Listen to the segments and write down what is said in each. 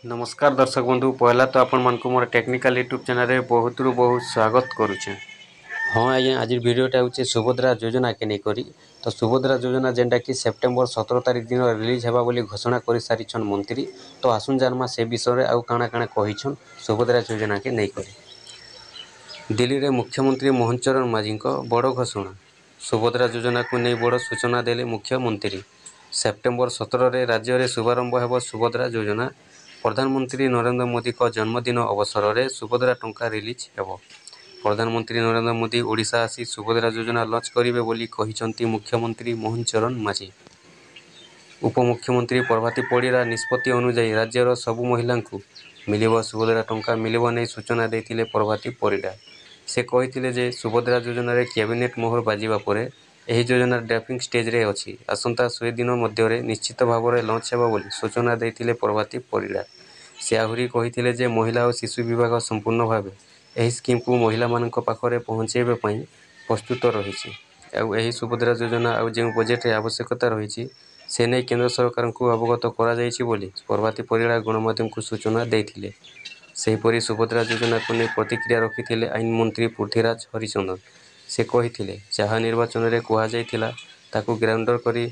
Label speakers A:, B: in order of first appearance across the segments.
A: नमस्कार दर्शक बंधु पहला तो आपण मन को मोर टेक्निकल यूट्यूब चैनल रे बहुत बहुत स्वागत करुचे। हाँ आज्ञा आज भिडियोटा हूँ सुभद्रा योजना के नहीं करी तो सुभद्रा योजना जेनटा कि सेप्टेम्बर 17 तारिख दिन रिलीज हेबा बोली घोषणा कर सारिछन मंत्री। तो आसुन जानमा से विषय आउ काଣା काଣା कहिछन सुभद्रा योजना के नहीं करी। दिल्ली रे मुख्यमंत्री मोहन चरण मांझी बड़ घोषणा। सुभद्रा योजना को नहीं बड़ सूचना देले मुख्यमंत्री। सेप्टेम्बर 17 रे राज्य में शुभारंभ हेब सुभद्रा योजना। प्रधानमंत्री नरेंद्र मोदी का जन्मदिन अवसर में सुभद्रा टंका रिलीज हेब। प्रधानमंत्री नरेंद्र मोदी ओडिशा आसी सुभद्रा योजना लॉन्च करेंगे बोली कहिसंती मुख्यमंत्री मोहन चरण मांझी। उपमुख्यमंत्री प्रभाती परिड़ा निष्पत्ति अनुजाई राज्यर सबु महिला को मिलिब सुभद्रा टंका मिलिब नहीं सूचना देते प्रभाती परिड़ा। से कही जे सुभद्रा योजना रे कैबिनेट मोहर बाजिबा परे एही योजना ड्राफ्टिंग स्टेज रे अछि। आसंता 100 दिन मध्य निश्चित भाव में लॉन्च हेबा बोली सूचना देते प्रभाती परिड़ा। से आहुरी कही जे महिला और शिशु विभाग संपूर्ण भाव एही स्कीम को महिला मानक पाखरे पहुँचेबा पई प्रस्तुत रही। एही सुभद्रा योजना आउ जो बजेट रे आवश्यकता रही से नहीं केंद्र सरकार को अवगत करा जायछि बोली प्रभाती परिड़ा गणमाध्यम को सूचना देथिले। सेहीपरि सुभद्रा योजना को नहीं प्रतिक्रिया रखिथिले आईन मंत्री पृथ्वीराज हरिचंदन। से कहिथिले जहाँ निर्वाचन रे कुहा जायथिला ताकू ग्राउंडर करी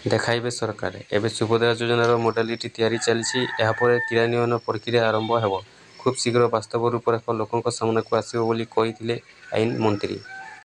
A: देखाइबे सरकार। एवं सुभद्रा योजनार मोडालिटी तैयारी चली क्रियान्वयन प्रक्रिया आरंभ हेब। खूब शीघ्र वास्तव रूपरेख लोकों सामना को आसिबो बोली कहिथिले आईन मंत्री।